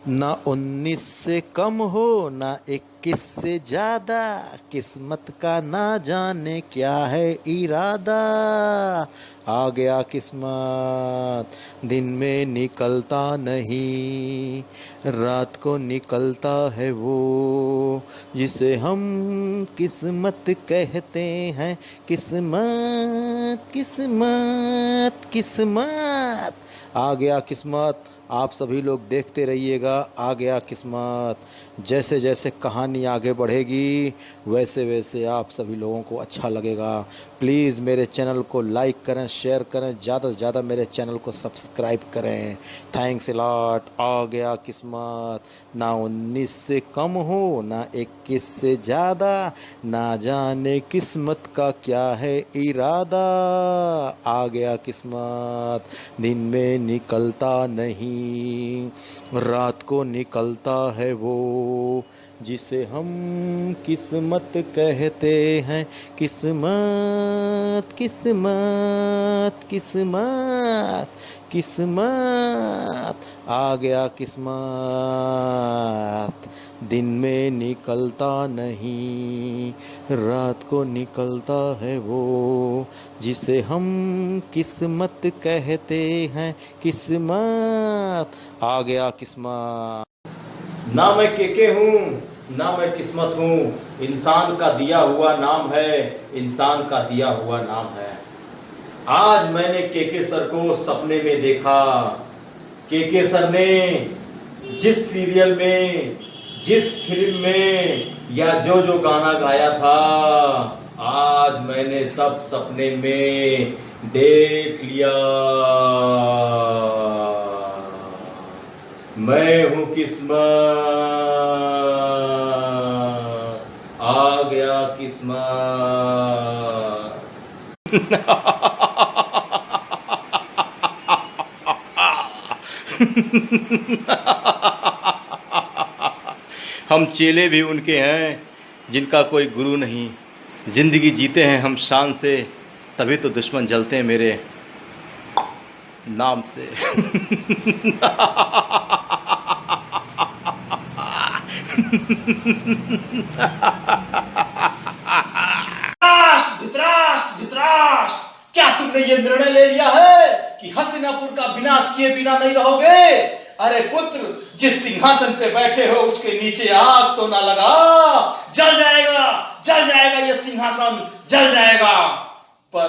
ना 19 से कम हो ना 21 से ज्यादा, किस्मत का ना जाने क्या है इरादा। आ गया किस्मत, दिन में निकलता नहीं, रात को निकलता है वो जिसे हम किस्मत कहते हैं। किस्मत किस्मत किस्मत, आ गया किस्मत। आप सभी लोग देखते रहिएगा, आ गया किस्मत। जैसे जैसे कहानी आगे बढ़ेगी वैसे वैसे आप सभी लोगों को अच्छा लगेगा। प्लीज़ मेरे चैनल को लाइक करें, शेयर करें, ज़्यादा से ज़्यादा मेरे चैनल को सब्सक्राइब करें। Thanks a lot. आ गया किस्मत, ना 19 से कम हो ना 21 से ज़्यादा, ना जाने किस्मत का क्या है इरादा। आ गया किस्मत, दिन में निकलता नहीं, रात को निकलता है वो जिसे हम किस्मत कहते हैं। किस्मत किस्मत किस्मत किस्मत, आ गया किस्मत। दिन में निकलता नहीं, रात को निकलता है वो जिसे हम किस्मत कहते हैं। किस्मत, आ गया किस्मत। ना मैं केके हूँ ना मैं किस्मत हूँ, इंसान का दिया हुआ नाम है, इंसान का दिया हुआ नाम है। आज मैंने केके सर को सपने में देखा। केके सर ने जिस सीरियल में, जिस फिल्म में या जो जो गाना गाया था, आज मैंने सब सपने में देख लिया। मैं हूं किस्मत, आ गया किस्मत। हम चेले भी उनके हैं जिनका कोई गुरु नहीं। जिंदगी जीते हैं हम शान से, तभी तो दुश्मन जलते हैं मेरे नाम से। धृतराष्ट्र धृतराष्ट्र, क्या तुमने ये निर्णय ले लिया है कि हस्तिनापुर का विनाश किए बिना नहीं रहोगे? अरे पुत्र, जिस सिंहासन पे बैठे हो उसके नीचे आग तो ना लगा, जल जाएगा ये सिंहासन, जल जाएगा। पर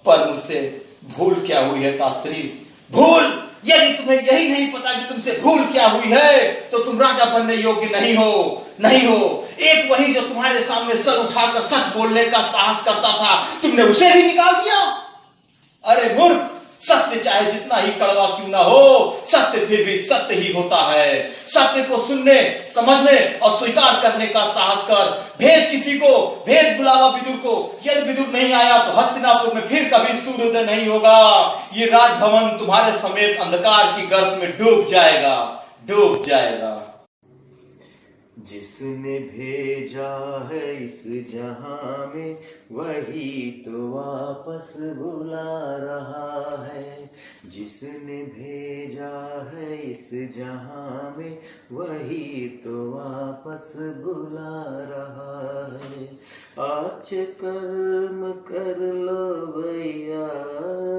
पर मुझसे भूल क्या हुई है तात्श्री? भूल? यदि तुम्हें यही नहीं पता कि तुमसे भूल क्या हुई है तो तुम राजा बनने योग्य नहीं हो। एक वही जो तुम्हारे सामने सर उठाकर सच बोलने का साहस करता था, तुमने उसे भी निकाल दिया। अरे मूर्ख, सत्य चाहे जितना ही कड़वा क्यों ना हो, सत्य फिर भी सत्य ही होता है। सत्य को सुनने, समझने और स्वीकार करने का साहस कर। भेज किसी को, भेज बुलावा विदुर को। यदि विदुर नहीं आया तो हस्तिनापुर में फिर कभी सूर्योदय नहीं होगा। ये राजभवन तुम्हारे समेत अंधकार की गर्त में डूब जाएगा। जिसने भेजा है इस जहां में वही तो वापस बुला रहा है। जिसने भेजा है इस जहां में वही तो वापस बुला रहा है। अच्छे कर्म कर लो भैया,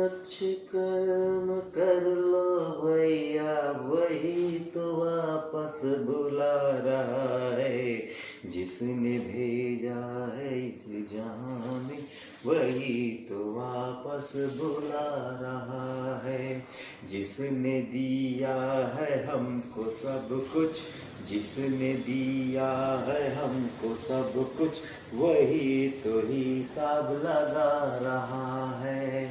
अच्छे कर्म कर लो भैया, वही तो वापस बुला रहा है। जिसने भेजा है इस जहां में वही तो वापस बुला रहा है। जिसने दिया है हमको सब कुछ, जिसने दिया है हमको सब कुछ, वही तो हिसाब लगा रहा है।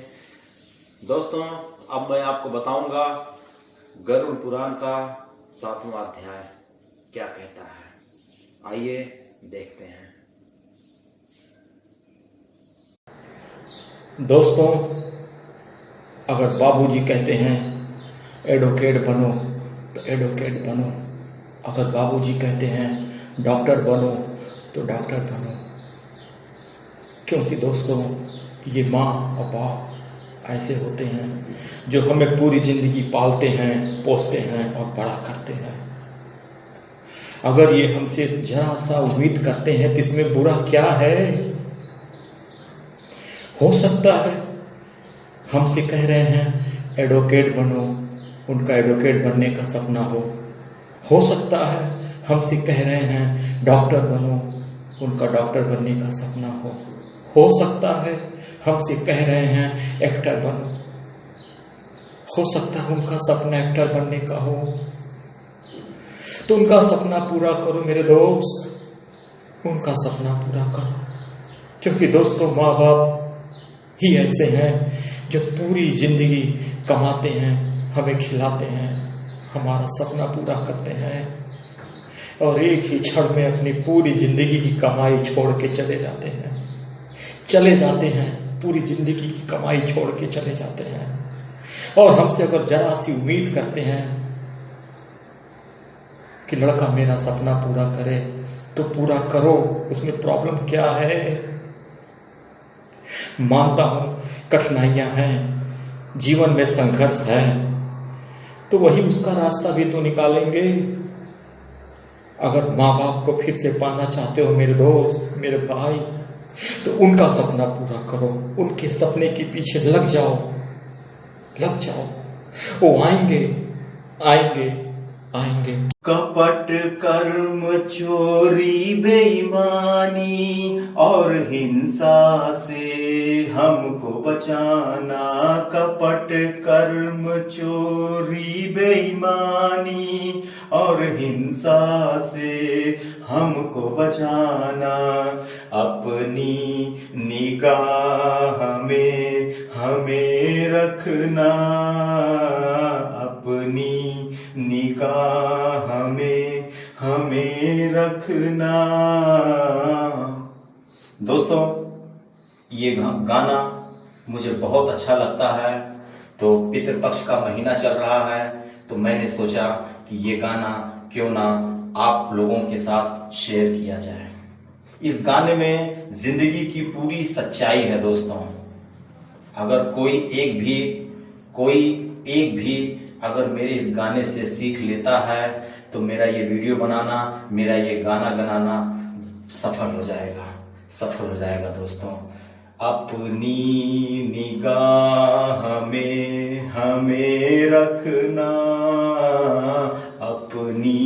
दोस्तों, अब मैं आपको बताऊंगा गरुड़ पुराण का 7वां अध्याय क्या कहता है। आइए देखते हैं। दोस्तों, अगर बाबूजी कहते हैं एडवोकेट बनो तो एडवोकेट बनो, अगर बाबूजी कहते हैं डॉक्टर बनो तो डॉक्टर बनो। क्योंकि दोस्तों, ये माँ और बाप ऐसे होते हैं जो हमें पूरी जिंदगी पालते हैं, पोसते हैं और बड़ा करते हैं। अगर ये हमसे जरा सा उम्मीद करते हैं तो इसमें बुरा क्या है? हो सकता है हमसे कह रहे हैं एडवोकेट बनो, उनका एडवोकेट बनने का सपना हो सकता है हमसे कह रहे हैं डॉक्टर बनो, उनका डॉक्टर बनने का सपना हो सकता है हमसे कह रहे हैं एक्टर बनो, हो सकता है उनका सपना एक्टर बनने का हो। तो उनका सपना पूरा करो मेरे दोस्त, उनका सपना पूरा करो, क्योंकि दोस्तों माँ बाप ही ऐसे हैं जो पूरी जिंदगी कमाते हैं, हमें खिलाते हैं, हमारा सपना पूरा करते हैं और एक ही क्षण में अपनी पूरी जिंदगी की कमाई छोड़ के चले जाते हैं, पूरी जिंदगी की कमाई छोड़ के चले जाते हैं। और हमसे अगर जरा सी उम्मीद करते हैं कि लड़का मेरा सपना पूरा करे, तो पूरा करो, उसमें प्रॉब्लम क्या है? मानता हूं कठिनाइयां हैं, जीवन में संघर्ष है, तो वही उसका रास्ता भी तो निकालेंगे। अगर माँ बाप को फिर से पाना चाहते हो मेरे दोस्त, मेरे भाई, तो उनका सपना पूरा करो, उनके सपने के पीछे लग जाओ, वो आएंगे। कपट कर्म चोरी बेईमानी और हिंसा से हमको बचाना। कपट कर्म चोरी बेईमानी और हिंसा से हमको बचाना। अपनी निगाह में हमें रखना, अपनी निगाह में हमें रखना। दोस्तों, ये गाना मुझे बहुत अच्छा लगता है। तो पितृपक्ष का महीना चल रहा है, तो मैंने सोचा कि ये गाना क्यों ना आप लोगों के साथ शेयर किया जाए। इस गाने में जिंदगी की पूरी सच्चाई है दोस्तों। अगर कोई एक भी अगर मेरे इस गाने से सीख लेता है, तो मेरा ये वीडियो बनाना, मेरा ये गाना गाना सफल हो जाएगा दोस्तों। अपनी निगाह में हमें रखना, अपनी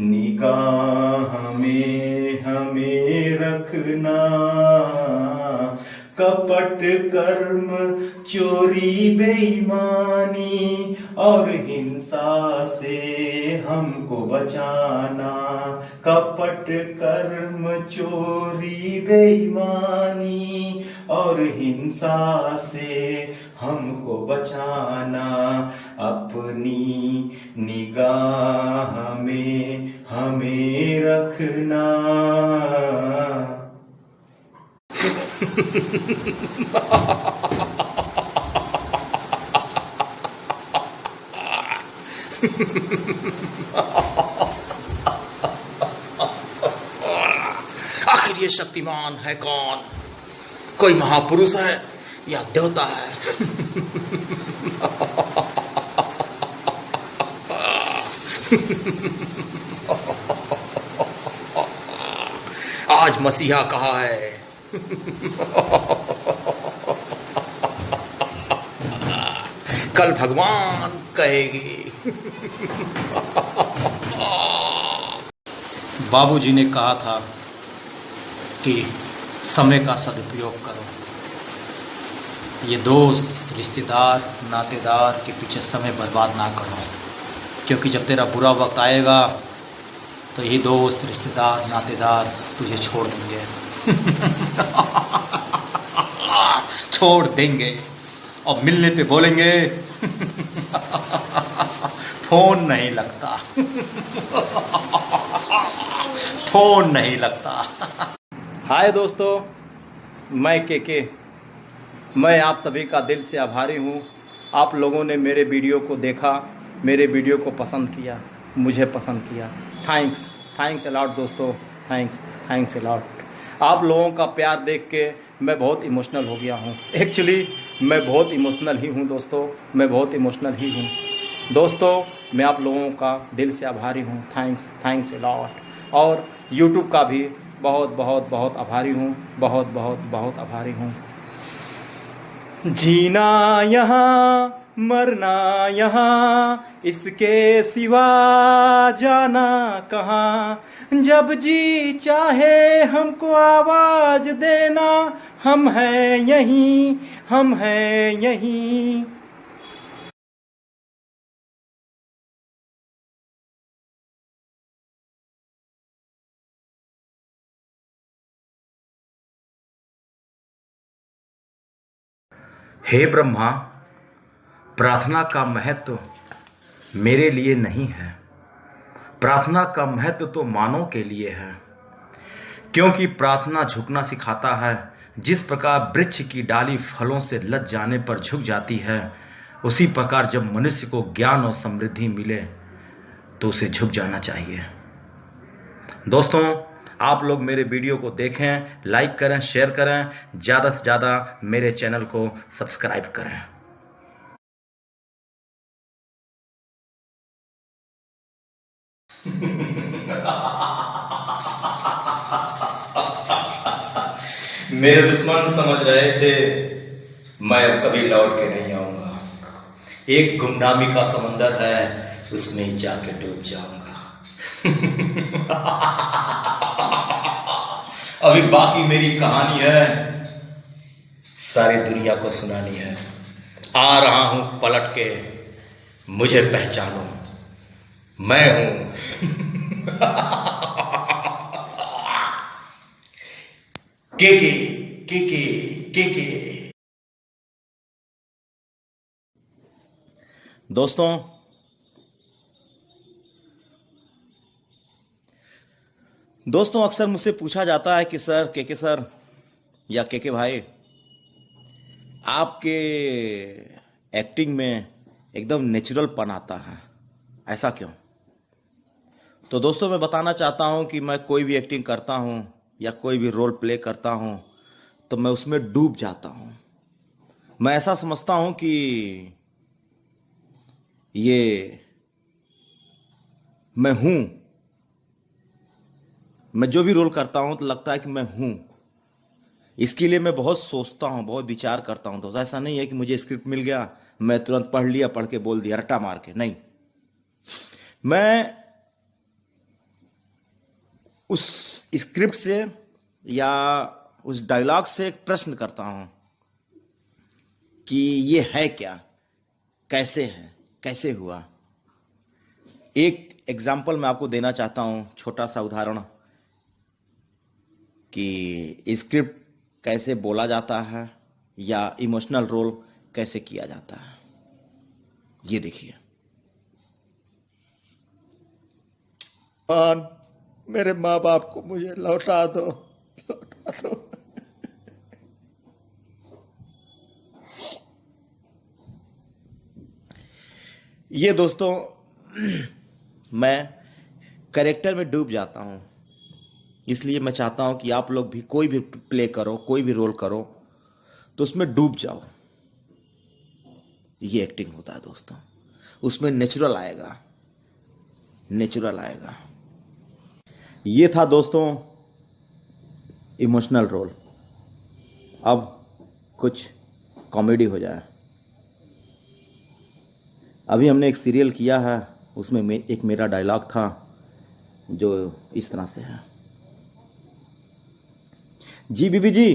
निगाह में हमें रखना। कपट कर्म चोरी बेईमानी और हिंसा से हमको बचाना। कपट कर्म चोरी बेईमानी और हिंसा से हमको बचाना। अपनी निगाह में हमें रखना। आखिर ये शक्तिमान है कौन? कोई महापुरुष है या देवता है? आज मसीहा कहाँ है? कल भगवान कहेगी। बाबूजी ने कहा था कि समय का सदुपयोग करो। ये दोस्त, रिश्तेदार, नातेदार के पीछे समय बर्बाद ना करो, क्योंकि जब तेरा बुरा वक्त आएगा तो यही दोस्त, रिश्तेदार, नातेदार तुझे छोड़ देंगे। छोड़ देंगे और मिलने पे बोलेंगे फोन नहीं लगता। फोन नहीं लगता। हाय दोस्तों, मैं के मैं आप सभी का दिल से आभारी हूँ। आप लोगों ने मेरे वीडियो को देखा, मेरे वीडियो को पसंद किया, मुझे पसंद किया। थैंक्स अलॉट दोस्तों, थैंक्स अलॉट। आप लोगों का प्यार देख के मैं बहुत इमोशनल हो गया हूँ। एक्चुअली मैं बहुत इमोशनल ही हूँ दोस्तों, मैं बहुत इमोशनल ही हूँ दोस्तों। मैं आप लोगों का दिल से आभारी हूँ। Thanks a lot. और यूट्यूब का भी बहुत बहुत बहुत आभारी हूँ, बहुत बहुत बहुत आभारी हूँ। जीना यहाँ मरना यहाँ, इसके सिवा जाना कहाँ। जब जी चाहे हमको आवाज देना, हम हैं यहीं, हम हैं यहीं। हे ब्रह्मा, प्रार्थना का महत्व मेरे लिए नहीं है, प्रार्थना का महत्व तो मानव के लिए है। क्योंकि प्रार्थना झुकना सिखाता है। जिस प्रकार वृक्ष की डाली फलों से लद जाने पर झुक जाती है, उसी प्रकार जब मनुष्य को ज्ञान और समृद्धि मिले तो उसे झुक जाना चाहिए। दोस्तों, आप लोग मेरे वीडियो को देखें, लाइक करें, शेयर करें, ज़्यादा से ज़्यादा मेरे चैनल को सब्सक्राइब करें। मेरे दुश्मन समझ रहे थे मैं अब कभी लौट के नहीं आऊंगा। एक गुमनामी का समंदर है, उसमें ही जाके डूब जाऊंगा। अभी बाकी मेरी कहानी है, सारी दुनिया को सुनानी है। आ रहा हूं पलट के, मुझे पहचानो, मैं हूं के। दोस्तों अक्सर मुझसे पूछा जाता है कि सर के सर या के भाई, आपके एक्टिंग में एकदम नेचुरल पन आता है, ऐसा क्यों? तो दोस्तों मैं बताना चाहता हूं कि मैं कोई भी एक्टिंग करता हूं या कोई भी रोल प्ले करता हूं तो मैं उसमें डूब जाता हूं। मैं ऐसा समझता हूं कि ये मैं हूं। मैं जो भी रोल करता हूं तो लगता है कि मैं हूं। इसके लिए मैं बहुत सोचता हूं, बहुत विचार करता हूं। तो ऐसा नहीं है कि मुझे स्क्रिप्ट मिल गया, मैं तुरंत पढ़ लिया, पढ़ के बोल दिया रट्टा मार के। नहीं, मैं उस स्क्रिप्ट से या उस डायलॉग से एक प्रश्न करता हूं कि ये है क्या, कैसे है, कैसे हुआ। एक एग्जाम्पल मैं आपको देना चाहता हूं, छोटा सा उदाहरण, कि स्क्रिप्ट कैसे बोला जाता है या इमोशनल रोल कैसे किया जाता है। ये देखिए। मेरे माँ बाप को मुझे लौटा दो, लौटा दो। ये दोस्तों मैं कैरेक्टर में डूब जाता हूं। इसलिए मैं चाहता हूं कि आप लोग भी कोई भी प्ले करो, कोई भी रोल करो तो उसमें डूब जाओ। ये एक्टिंग होता है दोस्तों, उसमें नेचुरल आएगा, नेचुरल आएगा। ये था दोस्तों इमोशनल रोल। अब कुछ कॉमेडी हो जाए। अभी हमने एक सीरियल किया है, उसमें एक मेरा डायलॉग था जो इस तरह से है। जी बीबी जी,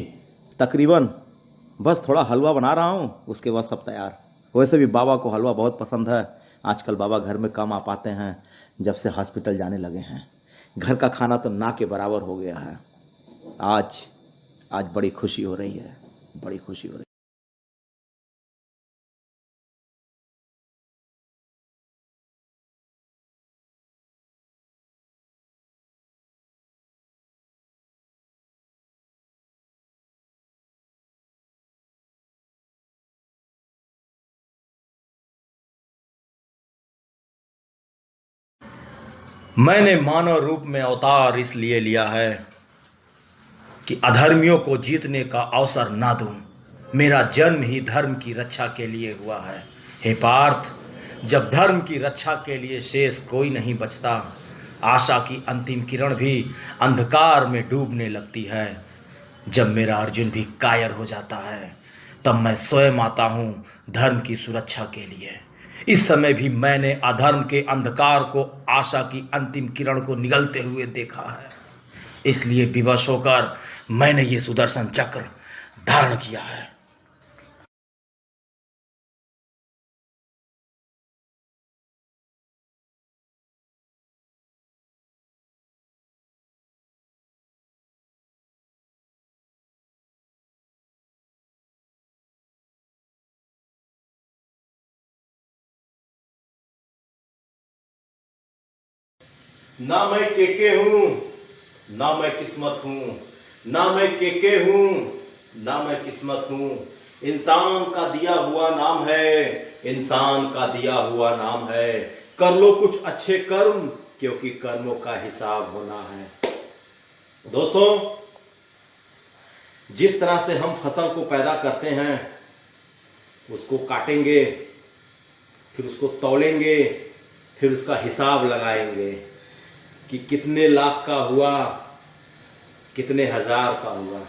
तकरीबन बस थोड़ा हलवा बना रहा हूं, उसके बाद सब तैयार। वैसे भी बाबा को हलवा बहुत पसंद है। आजकल बाबा घर में कम आ पाते हैं, जब से हॉस्पिटल जाने लगे हैं। घर का खाना तो ना के बराबर हो गया है। आज बड़ी खुशी हो रही है, बड़ी खुशी हो रही है। मैंने मानव रूप में अवतार इसलिए लिया है कि अधर्मियों को जीतने का अवसर ना दूं। मेरा जन्म ही धर्म की रक्षा के लिए हुआ है। हे पार्थ, जब धर्म की रक्षा के लिए शेष कोई नहीं बचता, आशा की अंतिम किरण भी अंधकार में डूबने लगती है। जब मेरा अर्जुन भी कायर हो जाता है, तब मैं स्वयं आता हूं धर्म की सुरक्षा के लिए। इस समय भी मैंने अधर्म के अंधकार को आशा की अंतिम किरण को निगलते हुए देखा है। इसलिए विवश होकर मैंने ये सुदर्शन चक्र धारण किया है। ना मैं केके हूं, ना मैं किस्मत हूं, ना मैं केके हूं, ना मैं किस्मत हूं। इंसान का दिया हुआ नाम है, इंसान का दिया हुआ नाम है। कर लो कुछ अच्छे कर्म, क्योंकि कर्मों का हिसाब होना है। दोस्तों, जिस तरह से हम फसल को पैदा करते हैं, उसको काटेंगे, फिर उसको तौलेंगे, फिर उसका हिसाब लगाएंगे कि कितने लाख का हुआ, कितने हजार का हुआ।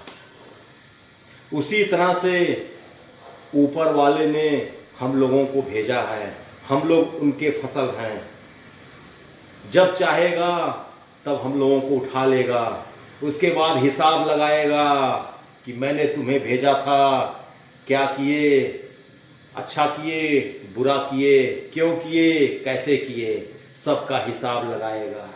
उसी तरह से ऊपर वाले ने हम लोगों को भेजा है, हम लोग उनके फसल हैं। जब चाहेगा तब हम लोगों को उठा लेगा, उसके बाद हिसाब लगाएगा कि मैंने तुम्हें भेजा था, क्या किए, अच्छा किए, बुरा किए, क्यों किए, कैसे किए, सबका हिसाब लगाएगा।